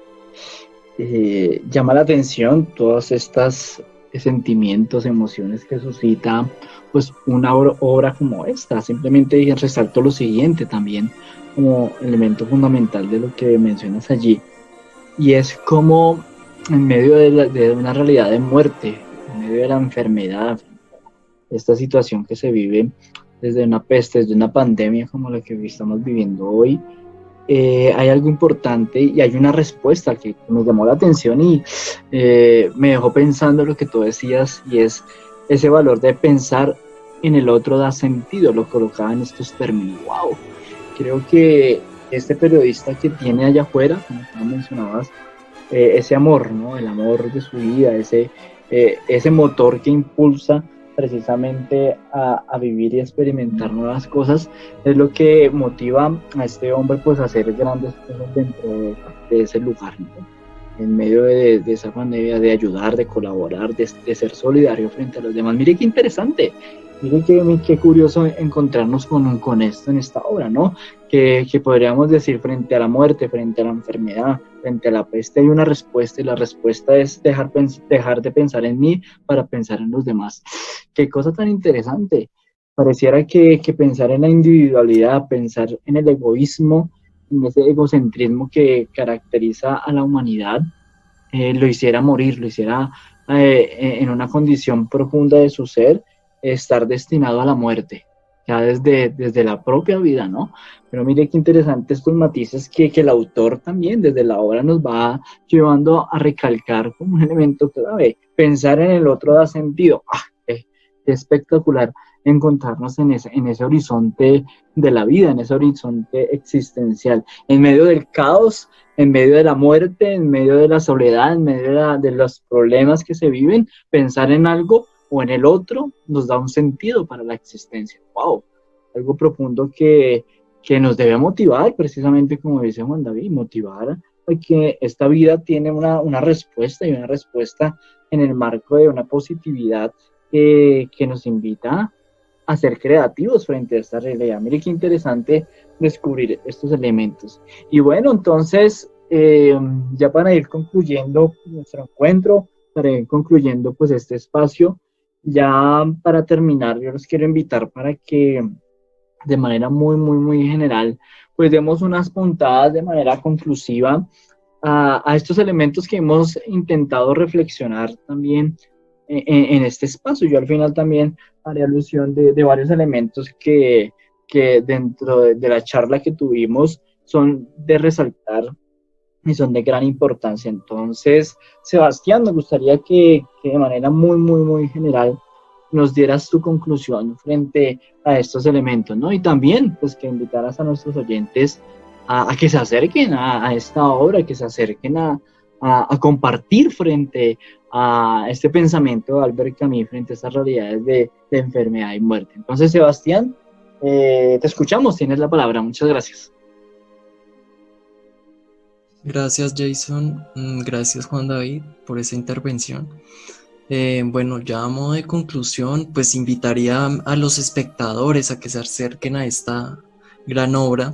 llama la atención todas estas sentimientos, emociones que suscita pues una obra como esta. Simplemente resalto lo siguiente también como elemento fundamental de lo que mencionas allí, y es como en medio de una realidad de muerte, en medio de la enfermedad, esta situación que se vive desde una peste, desde una pandemia como la que estamos viviendo hoy, hay algo importante y hay una respuesta que me llamó la atención y me dejó pensando lo que tú decías, y es ese valor de pensar en el otro da sentido. Lo colocaba en estos términos. ¡Wow! Creo que este periodista que tiene allá afuera, como tú mencionabas, ese amor, ¿no? El amor de su vida, ese motor que impulsa precisamente a vivir y experimentar nuevas cosas, es lo que motiva a este hombre pues a hacer grandes cosas dentro de ese lugar, ¿no? En medio de esa manera de ayudar, de colaborar, de ser solidario frente a los demás. Mire qué interesante, mire qué curioso encontrarnos con esto en esta obra, ¿no? Que podríamos decir, frente a la muerte, frente a la enfermedad, frente a la peste, hay una respuesta, y la respuesta es dejar de pensar en mí para pensar en los demás. Qué cosa tan interesante. Pareciera que pensar en la individualidad, pensar en el egoísmo, en ese egocentrismo que caracteriza a la humanidad, lo hiciera morir, lo hiciera en una condición profunda de su ser, estar destinado a la muerte, ya desde la propia vida, ¿no? Pero mire qué interesante estos matices que el autor también desde la obra nos va llevando a recalcar como un elemento clave. Pensar en el otro da sentido. Qué espectacular encontrarnos en ese horizonte de la vida, en ese horizonte existencial, en medio del caos, en medio de la muerte, en medio de la soledad, en medio de los problemas que se viven. Pensar en algo o en el otro nos da un sentido para la existencia. ¡Wow! Algo profundo que nos debe motivar, precisamente como dice Juan David, motivar a que esta vida tiene una respuesta, y una respuesta en el marco de una positividad que nos invita a ser creativos frente a esta realidad. Mire qué interesante descubrir estos elementos. Y bueno, entonces, ya para ir concluyendo nuestro encuentro, para ir concluyendo pues este espacio, ya para terminar, yo los quiero invitar para que de manera muy general, pues demos unas puntadas de manera conclusiva a estos elementos que hemos intentado reflexionar también en este espacio. Yo al final también haré alusión de varios elementos que dentro de la charla que tuvimos son de resaltar y son de gran importancia. Entonces, Sebastián, me gustaría que de manera muy general nos dieras tu conclusión frente a estos elementos, ¿no? Y también, pues, que invitaras a nuestros oyentes a que se acerquen a esta obra, que se acerquen a compartir frente a este pensamiento de Albert Camus, frente a estas realidades de enfermedad y muerte. Entonces, Sebastián, te escuchamos, tienes la palabra. Muchas gracias. Gracias, Jason. Gracias, Juan David, por esa intervención. Bueno, ya a modo de conclusión, pues invitaría a los espectadores a que se acerquen a esta gran obra.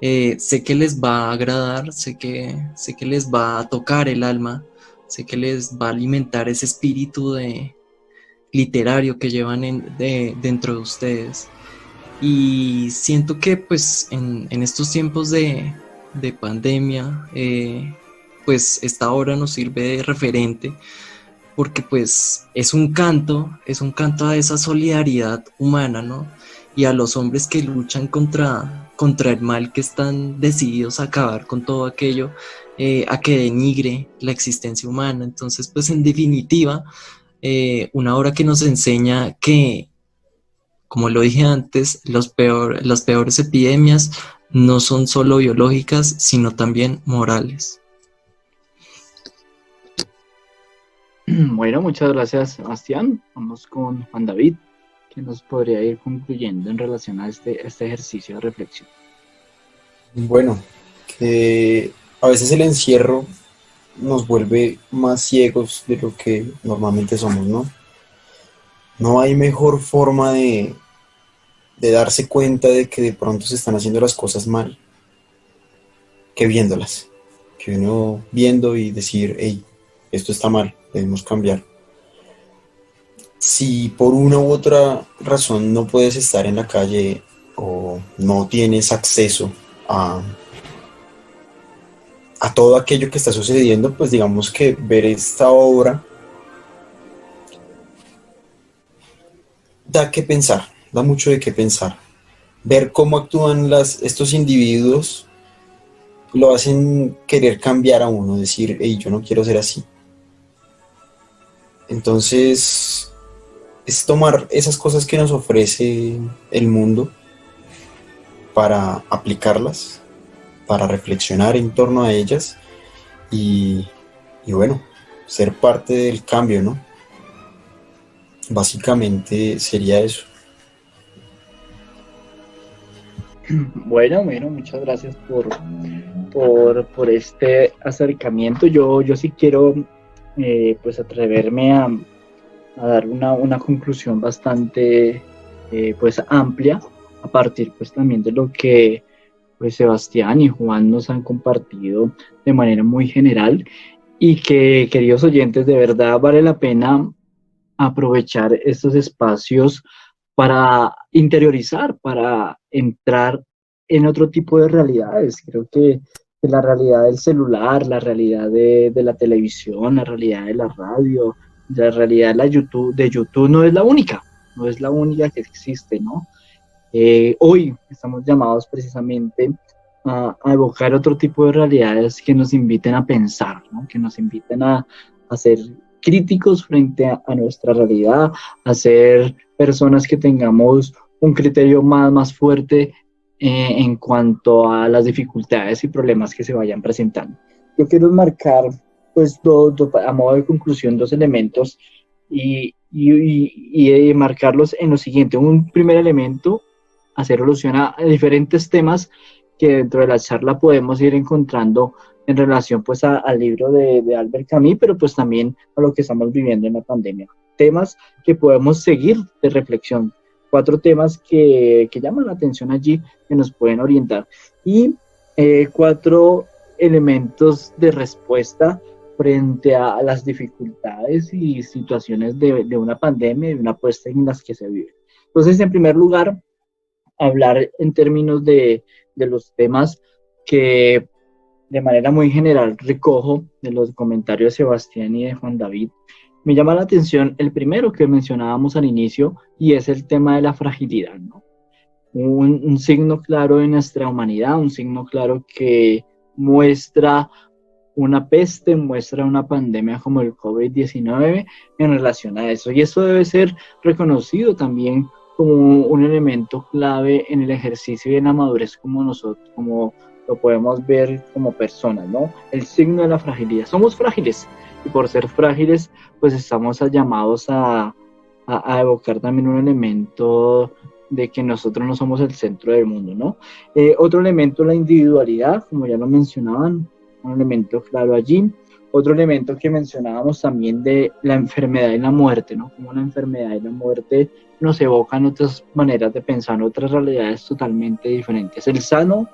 Sé que les va a agradar, sé que les va a tocar el alma, sé que les va a alimentar ese espíritu literario que llevan dentro de ustedes. Y siento que pues en estos tiempos de pandemia, pues esta obra nos sirve de referente, porque pues es un canto a esa solidaridad humana, ¿no? Y a los hombres que luchan contra el mal, que están decididos a acabar con todo aquello, a que denigre la existencia humana. Entonces, pues en definitiva, una obra que nos enseña que, como lo dije antes, las peores epidemias no son solo biológicas, sino también morales. Bueno, muchas gracias, Sebastián. Vamos con Juan David, que nos podría ir concluyendo en relación a este ejercicio de reflexión. Bueno, que a veces el encierro nos vuelve más ciegos de lo que normalmente somos, ¿no? No hay mejor forma de darse cuenta de que de pronto se están haciendo las cosas mal que viéndolas. Que uno viendo y decir, hey, esto está mal, debemos cambiar. Si por una u otra razón no puedes estar en la calle o no tienes acceso a, a todo aquello que está sucediendo, pues digamos que ver esta obra da que pensar, da mucho de qué pensar. Ver cómo actúan estos individuos lo hacen querer cambiar a uno, decir, hey, yo no quiero ser así. Entonces, es tomar esas cosas que nos ofrece el mundo para aplicarlas, para reflexionar en torno a ellas y, y bueno, ser parte del cambio, ¿no? Básicamente sería eso. Bueno, muchas gracias por este acercamiento. Yo sí quiero pues atreverme a dar una conclusión bastante pues amplia a partir pues también de lo que pues Sebastián y Juan nos han compartido de manera muy general y que, queridos oyentes, de verdad vale la pena aprovechar estos espacios para interiorizar, para entrar en otro tipo de realidades. Creo que la realidad del celular, la realidad de la televisión, la realidad de la radio, la realidad de YouTube no es la única, no es la única que existe, ¿no? Hoy estamos llamados precisamente a evocar otro tipo de realidades que nos inviten a pensar, ¿no? Que nos inviten a ser críticos frente a nuestra realidad, a ser personas que tengamos un criterio más fuerte en cuanto a las dificultades y problemas que se vayan presentando. Yo quiero marcar, pues, a modo de conclusión, dos elementos y marcarlos en lo siguiente. Un primer elemento, hacer alusión a diferentes temas que dentro de la charla podemos ir encontrando en relación pues al libro de Albert Camus, pero pues también a lo que estamos viviendo en la pandemia. Temas que podemos seguir de reflexión, 4 temas que llaman la atención allí, que nos pueden orientar, y 4 elementos de respuesta frente a las dificultades y situaciones de una pandemia y de una puesta en las que se vive. Entonces, en primer lugar, hablar en términos de los temas que de manera muy general recojo de los comentarios de Sebastián y de Juan David. Me llama la atención el primero que mencionábamos al inicio y es el tema de la fragilidad, ¿no? Un signo claro de nuestra humanidad, un signo claro que muestra una peste, muestra una pandemia como el COVID-19 en relación a eso. Y eso debe ser reconocido también como un elemento clave en el ejercicio y en la madurez como nosotros, como lo podemos ver como personas, ¿no? El signo de la fragilidad. Somos frágiles y por ser frágiles, pues estamos llamados a evocar también un elemento de que nosotros no somos el centro del mundo, ¿no? Otro elemento, la individualidad, como ya lo mencionaban, un elemento claro allí. Otro elemento que mencionábamos también de la enfermedad y la muerte, ¿no? Como la enfermedad y la muerte nos evocan otras maneras de pensar, otras realidades totalmente diferentes. El sano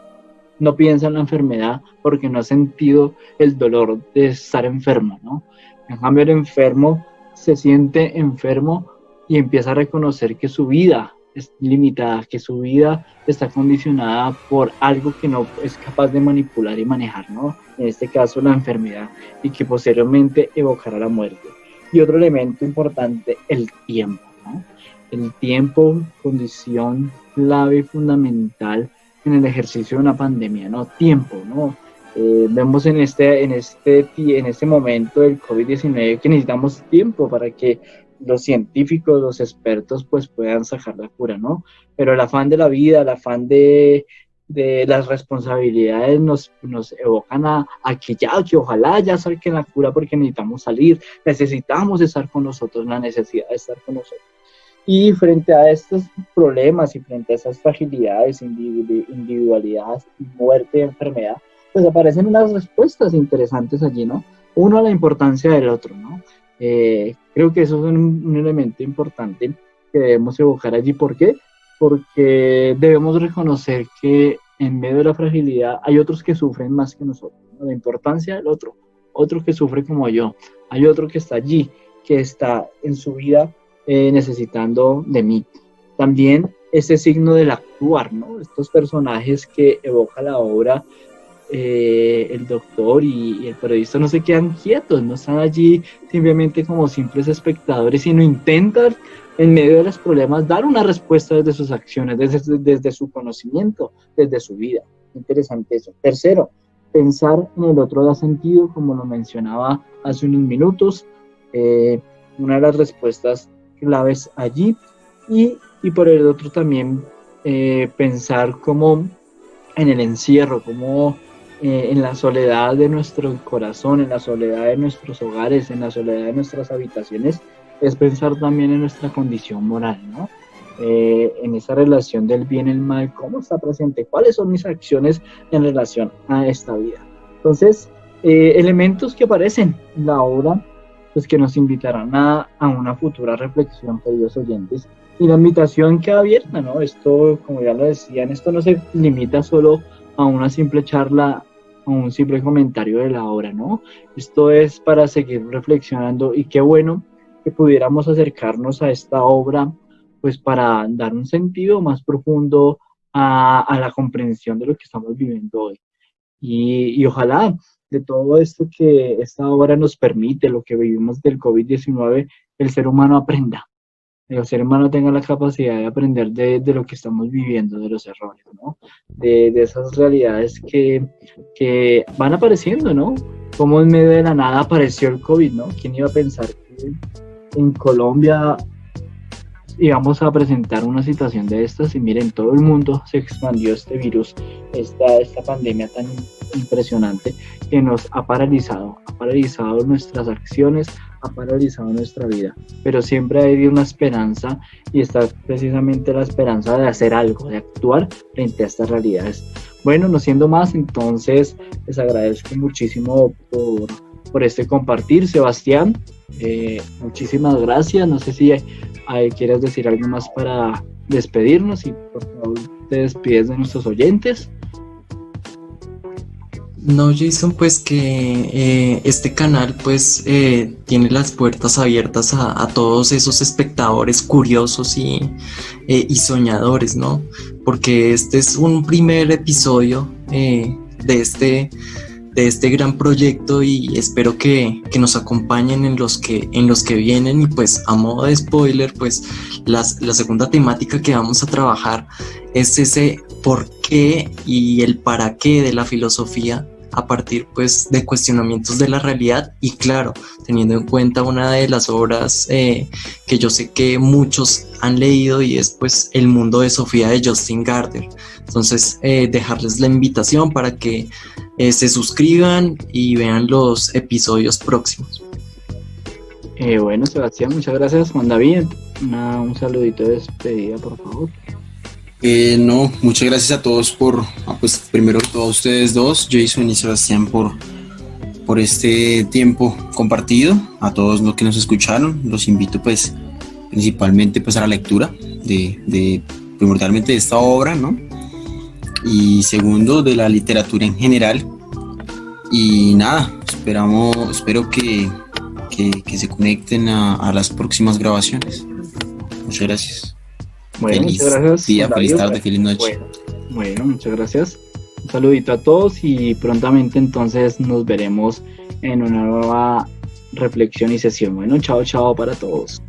no piensa en la enfermedad porque no ha sentido el dolor de estar enfermo, ¿no? En cambio, el enfermo se siente enfermo y empieza a reconocer que su vida es limitada, que su vida está condicionada por algo que no es capaz de manipular y manejar, ¿no? En este caso, la enfermedad, y que posteriormente evocará la muerte. Y otro elemento importante, el tiempo, ¿no? El tiempo, condición clave y fundamental en el ejercicio de una pandemia, ¿no? Tiempo, ¿no? Vemos en este momento del COVID-19 que necesitamos tiempo para que los científicos, los expertos, pues puedan sacar la cura, ¿no? Pero el afán de la vida, el afán de de las responsabilidades nos evocan a que ojalá ya saquen la cura porque necesitamos salir, necesitamos estar con nosotros, la necesidad de estar con nosotros. Y frente a estos problemas y frente a esas fragilidades, individualidades, muerte, enfermedad, pues aparecen unas respuestas interesantes allí, ¿no? Uno, la importancia del otro, ¿no? Creo que eso es un elemento importante que debemos evocar allí. ¿Por qué? Porque debemos reconocer que en medio de la fragilidad hay otros que sufren más que nosotros, ¿no? La importancia del otro, otro que sufre como yo, hay otro que está allí, que está en su vida necesitando de mí. También ese signo del actuar, ¿no? Estos personajes que evoca la obra, el doctor y el periodista no se quedan quietos, no están allí simplemente como simples espectadores, sino intentan en medio de los problemas dar una respuesta desde sus acciones, desde su conocimiento, desde su vida. Interesante eso. Tercero, pensar en el otro da sentido, como lo mencionaba hace unos minutos, una de las respuestas claves allí, y por el otro también pensar como en el encierro, como en la soledad de nuestro corazón, en la soledad de nuestros hogares, en la soledad de nuestras habitaciones, es pensar también en nuestra condición moral, ¿no? En esa relación del bien y el mal, cómo está presente, cuáles son mis acciones en relación a esta vida. Entonces, elementos que aparecen en la obra, pues que nos invitarán a una futura reflexión, queridos oyentes, y la invitación queda abierta, ¿no? Esto, como ya lo decían, esto no se limita solo a una simple charla, a un simple comentario de la obra, ¿no? Esto es para seguir reflexionando, y qué bueno que pudiéramos acercarnos a esta obra, pues para dar un sentido más profundo a la comprensión de lo que estamos viviendo hoy. Y ojalá de todo esto que esta obra nos permite, lo que vivimos del COVID-19, el ser humano aprenda. El ser humano tenga la capacidad de aprender de lo que estamos viviendo, de los errores, ¿no? De esas realidades que van apareciendo, ¿no? Como en medio de la nada apareció el COVID, ¿no? ¿Quién iba a pensar que en Colombia íbamos a presentar una situación de estas? Y miren, todo el mundo se expandió este virus, esta pandemia tan impresionante que nos ha paralizado nuestras acciones, ha paralizado nuestra vida, pero siempre hay una esperanza, y está precisamente la esperanza de hacer algo, de actuar frente a estas realidades. Bueno, no siendo más, entonces les agradezco muchísimo por este compartir, Sebastián. Muchísimas gracias. No sé si quieres decir algo más para despedirnos, y por favor te despides de nuestros oyentes. No, Jason, pues que este canal pues tiene las puertas abiertas a todos esos espectadores curiosos y soñadores, ¿no? Porque este es un primer episodio de este gran proyecto, y espero que nos acompañen en los que vienen. Y pues a modo de spoiler, pues la segunda temática que vamos a trabajar es ese por qué y el para qué de la filosofía, a partir pues de cuestionamientos de la realidad, y claro, teniendo en cuenta una de las obras que yo sé que muchos han leído, y es pues El mundo de Sofía, de Justin Gardner. Entonces dejarles la invitación para que se suscriban y vean los episodios próximos. Bueno, Sebastián, muchas gracias. Juan David, un saludito de despedida, por favor. No, muchas gracias a todos pues primero a todos ustedes dos, Jason y Sebastián, por este tiempo compartido. A todos los que nos escucharon, los invito pues principalmente pues a la lectura de primordialmente de esta obra, ¿no? Y segundo, de la literatura en general. Y nada, espero que se conecten a las próximas grabaciones. Muchas gracias. Bueno, feliz muchas gracias. día, feliz tarde, feliz noche. Bueno, muchas gracias. Un saludito a todos, y prontamente entonces nos veremos en una nueva reflexión y sesión. Bueno, chao para todos.